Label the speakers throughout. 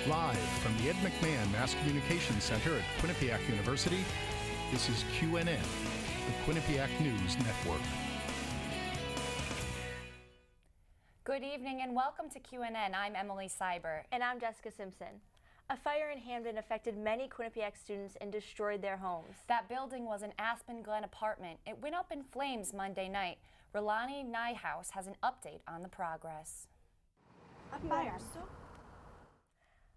Speaker 1: Live from the Ed McMahon Mass Communications Center at Quinnipiac University, this is QNN, the Quinnipiac News Network.
Speaker 2: Good evening and welcome to QNN. I'm Emily Cyber.
Speaker 3: And I'm Jessica Simpson. A fire in Hamden affected many Quinnipiac students and destroyed their homes.
Speaker 2: That building was an Aspen Glen apartment. It went up in flames Monday night. Rolani Nyhouse has an update on the progress.
Speaker 3: A fire.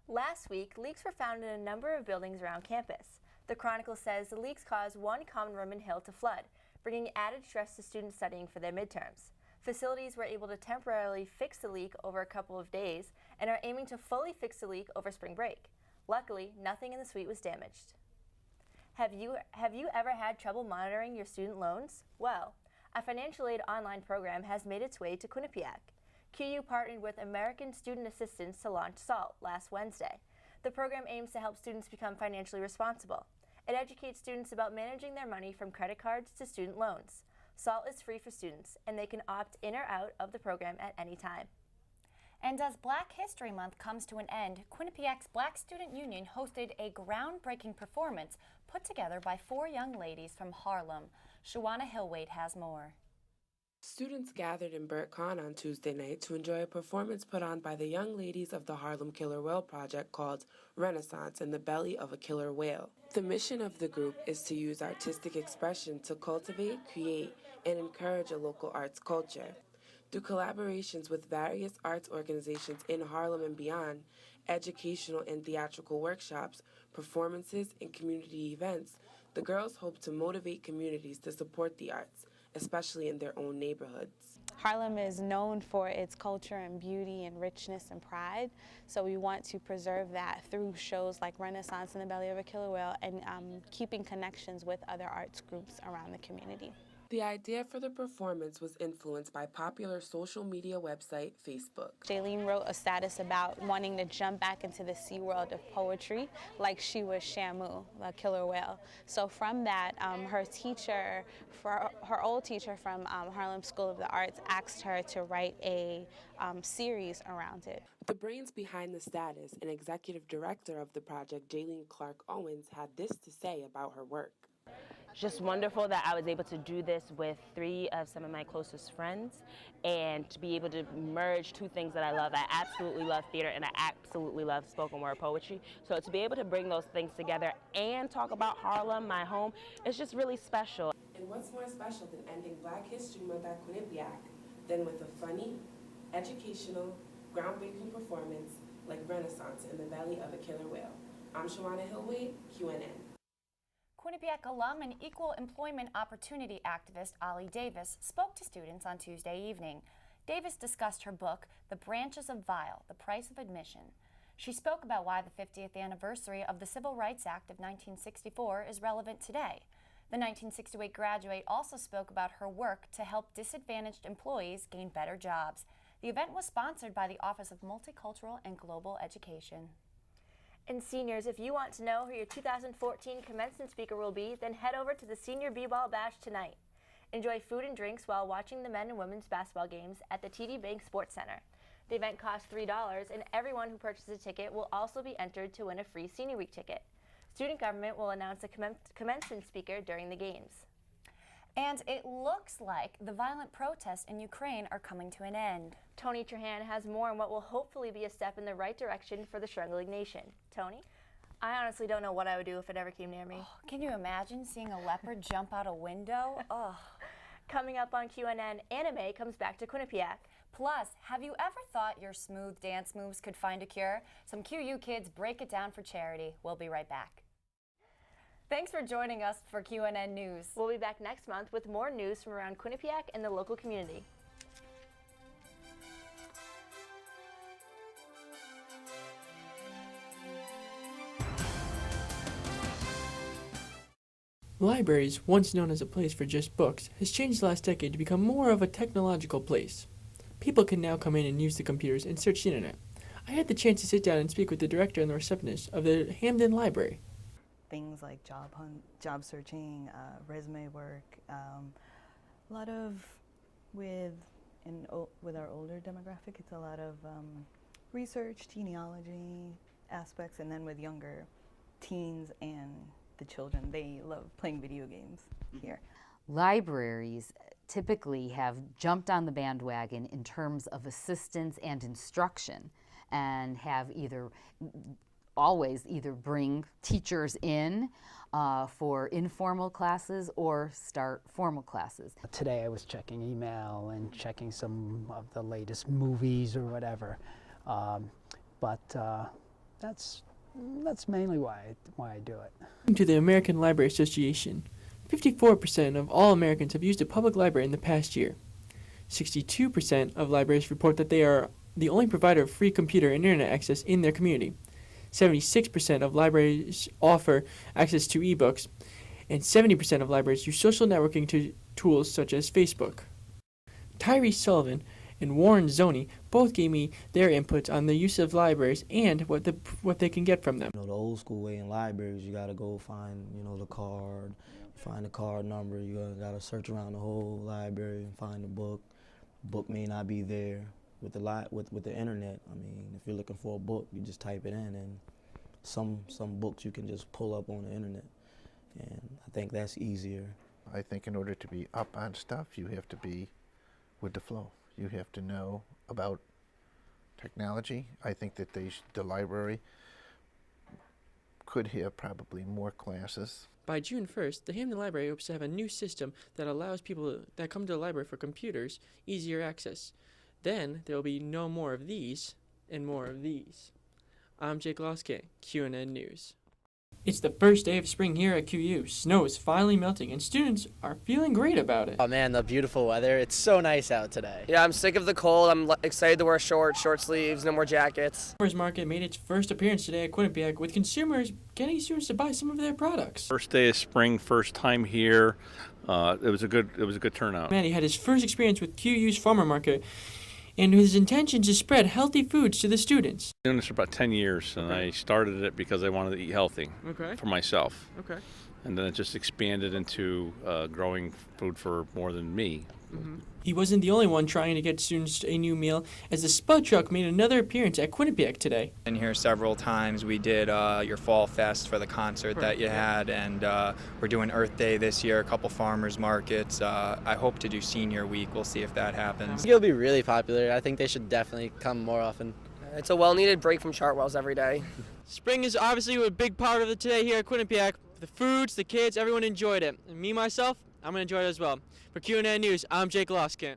Speaker 3: Last week, leaks were found in a number of buildings around campus. The Chronicle says the leaks caused one common room in Hill to flood, bringing added stress to students studying for their midterms. Facilities were able to temporarily fix the leak over a couple of days and are aiming to fully fix the leak over spring break. Luckily, nothing in the suite was damaged. Have you ever had trouble monitoring your student loans? Well, a financial aid online program has made its way to Quinnipiac. QU partnered with American Student Assistance to launch SALT last Wednesday. The program aims to help students become financially responsible. It educates students about managing their money from credit cards to student loans. SALT is free for students, and they can opt in or out of the program at any time.
Speaker 2: And as Black History Month comes to an end, Quinnipiac's Black Student Union hosted a groundbreaking performance put together by 4 young ladies from Harlem. Shawana Hillwaite has more.
Speaker 4: Students gathered in Burt Con on Tuesday night to enjoy a performance put on by the young ladies of the Harlem Killer Whale Project called Renaissance in the Belly of a Killer Whale. The mission of the group is to use artistic expression to cultivate, create, and encourage a local arts culture. Through collaborations with various arts organizations in Harlem and beyond, educational and theatrical workshops, performances, and community events, the girls hope to motivate communities to support the arts, especially in their own neighborhoods.
Speaker 5: Harlem is known for its culture and beauty and richness and pride, so we want to preserve that through shows like Renaissance in the Belly of a Killer Whale and keeping connections with other arts groups around the community.
Speaker 4: The idea for the performance was influenced by popular social media website Facebook.
Speaker 5: Jaylene wrote a status about wanting to jump back into the sea world of poetry like she was Shamu, the killer whale. So from that, her old teacher from Harlem School of the Arts asked her to write a series around it.
Speaker 4: The brains behind the status and executive director of the project, Jaylene Clark Owens, had this to say about her work.
Speaker 6: Just wonderful that I was able to do this with 3 of some of my closest friends and to be able to merge 2 things that I love. I absolutely love theater and I absolutely love spoken word poetry. So to be able to bring those things together and talk about Harlem, my home, it's just really special.
Speaker 4: And what's more special than ending Black History Month at Quinnipiac than with a funny, educational, groundbreaking performance like Renaissance in the Belly of a Killer Whale. I'm Shawana Hillwaite, QNN.
Speaker 2: Quinnipiac alum and equal employment opportunity activist Ollie Davis spoke to students on Tuesday evening. Davis discussed her book, The Branches of Vile, The Price of Admission. She spoke about why the 50th anniversary of the Civil Rights Act of 1964 is relevant today. The 1968 graduate also spoke about her work to help disadvantaged employees gain better jobs. The event was sponsored by the Office of Multicultural and Global Education.
Speaker 3: And seniors, if you want to know who your 2014 commencement speaker will be, then head over to the Senior B-Ball Bash tonight. Enjoy food and drinks while watching the men and women's basketball games at the TD Bank Sports Center. The event costs $3, and everyone who purchases a ticket will also be entered to win a free Senior Week ticket. Student government will announce a commencement speaker during the games.
Speaker 2: And it looks like the violent protests in Ukraine are coming to an end.
Speaker 3: Tony Trahan has more on what will hopefully be a step in the right direction for the struggling nation. Tony? I honestly don't know what I would do if it ever came near me.
Speaker 2: Oh, can you imagine seeing a leopard jump out a window? Oh.
Speaker 3: Coming up on QNN, anime comes back to Quinnipiac.
Speaker 2: Plus, have you ever thought your smooth dance moves could find a cure? Some QU kids break it down for charity. We'll be right back. Thanks for joining us for QNN News.
Speaker 3: We'll be back next month with more news from around Quinnipiac and the local community.
Speaker 7: Libraries, once known as a place for just books, has changed the last decade to become more of a technological place. People can now come in and use the computers and search the internet. I had the chance to sit down and speak with the director and the receptionist of the Hamden Library.
Speaker 8: Things like job hunt, job searching, resume work, a lot of with our older demographic, it's a lot of research, genealogy, aspects, and then with younger teens and the children, they love playing video games here.
Speaker 9: Libraries typically have jumped on the bandwagon in terms of assistance and instruction, and have always either bring teachers in for informal classes or start formal classes.
Speaker 10: Today I was checking email and checking some of the latest movies or whatever, but that's mainly why I do it.
Speaker 7: According to the American Library Association, 54% of all Americans have used a public library in the past year. 62% of libraries report that they are the only provider of free computer and internet access in their community. 76% of libraries offer access to ebooks, and 70% of libraries use social networking tools such as Facebook. Tyree Sullivan and Warren Zoney both gave me their inputs on the use of libraries and what they can get from them.
Speaker 11: The old school way in libraries, you gotta go find, the card, find the card number. You gotta search around the whole library and find the book. Book may not be there. With the internet, I mean, if you're looking for a book, you just type it in, and some books you can just pull up on the internet, and I think that's easier.
Speaker 12: I think in order to be up on stuff, you have to be with the flow. You have to know about technology. I think that the library could have probably more classes.
Speaker 7: By June 1st, the Hampton Library hopes to have a new system that allows people that come to the library for computers easier access. Then there will be no more of these and more of these. I'm Jake Loskant, QNN News. It's the first day of spring here at QU. Snow is finally melting and students are feeling great about it.
Speaker 13: Oh man, the beautiful weather. It's so nice out today.
Speaker 14: Yeah, I'm sick of the cold. I'm excited to wear short sleeves, no more jackets.
Speaker 7: Farmers Market made its first appearance today at Quinnipiac, with consumers getting students to buy some of their products.
Speaker 15: First day of spring, first time here. It was a good turnout.
Speaker 7: Matty had his first experience with QU's Farmer Market, and his intention to spread healthy foods to the students.
Speaker 15: I've been doing this for about 10 years, and
Speaker 7: Okay.
Speaker 15: I started it because I wanted to eat healthy for myself.
Speaker 7: Okay.
Speaker 15: And then it just expanded into growing food for more than me.
Speaker 7: Mm-hmm. He wasn't the only one trying to get students a new meal, as the Spud Truck made another appearance at Quinnipiac today.
Speaker 16: Been here several times. We did your Fall Fest for the concert that you had, and we're doing Earth Day this year, a couple farmers markets. I hope to do Senior Week. We'll see if that happens.
Speaker 13: I think it'll be really popular. I think they should definitely come more often.
Speaker 14: It's a well-needed break from Chartwells every day.
Speaker 7: Spring is obviously a big part of it today here at Quinnipiac. The foods, the kids, everyone enjoyed it. And me, myself, I'm going to enjoy it as well. For QNN News, I'm Jake Loskant.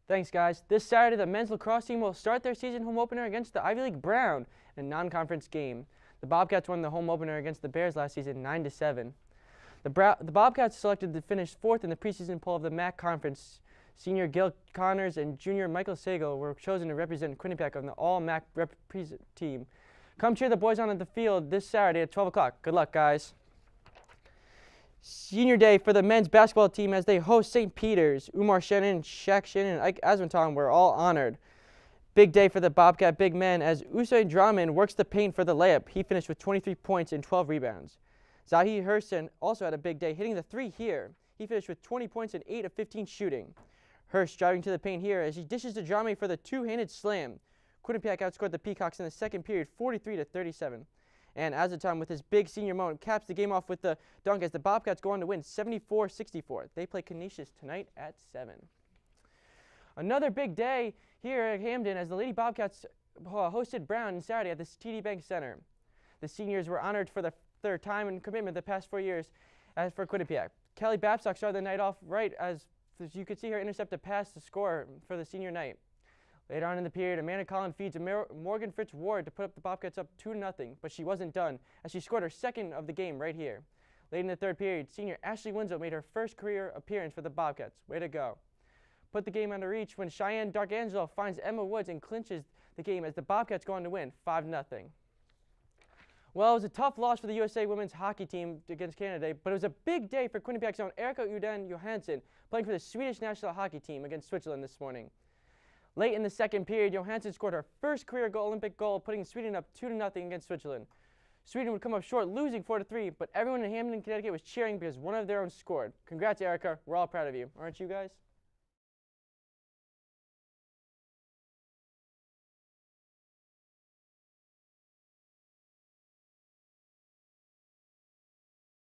Speaker 17: Thanks, guys. This Saturday, the men's lacrosse team will start their season home opener against the Ivy League Brown in a non-conference game. The Bobcats won the home opener against the Bears last season 9-7. The Bobcats selected to finish fourth in the preseason poll of the MAC Conference. Senior Gil Connors and junior Michael Sago were chosen to represent Quinnipiac on the all-MAC rep team. Come cheer the boys on at the field this Saturday at 12 o'clock. Good luck, guys. Senior day for the men's basketball team as they host St. Peter's. Umar Shannon, Shaq Shannon, and Ike Aswantong were all honored. Big day for the Bobcat big men as Usain Draman works the paint for the layup. He finished with 23 points and 12 rebounds. Zahi Hurston also had a big day, hitting the three here. He finished with 20 points and 8 of 15 shooting. Hurst driving to the paint here as he dishes to Drame for the two-handed slam. Quinnipiac outscored the Peacocks in the second period 43-37. And Aswantong, with his big senior moment, caps the game off with the dunk as the Bobcats go on to win 74-64. They play Canisius tonight at 7. Another big day here at Hamden as the Lady Bobcats hosted Brown on Saturday at the TD Bank Center. The seniors were honored for their time and commitment the past 4 years as for Quinnipiac. Kelly Babstock started the night off right as you could see her intercept a pass to score for the senior night. Later on in the period, Amanda Collin feeds Morgan Fitz Ward to put up the Bobcats up 2-0, but she wasn't done as she scored her second of the game right here. Late in the third period, senior Ashley Winslow made her first career appearance for the Bobcats. Way to go. Put the game under reach when Cheyenne Darkangelo finds Emma Woods and clinches the game as the Bobcats go on to win 5-0. Well, it was a tough loss for the USA women's hockey team against Canada, but it was a big day for Quinnipiac's own Erika Uden Johansson playing for the Swedish national hockey team against Switzerland this morning. Late in the second period, Johansson scored her first career Olympic goal, putting Sweden up 2-0 against Switzerland. Sweden would come up short, losing 4-3, but everyone in Hamden, Connecticut was cheering because one of their own scored. Congrats, Erica. We're all proud of you. Aren't you guys?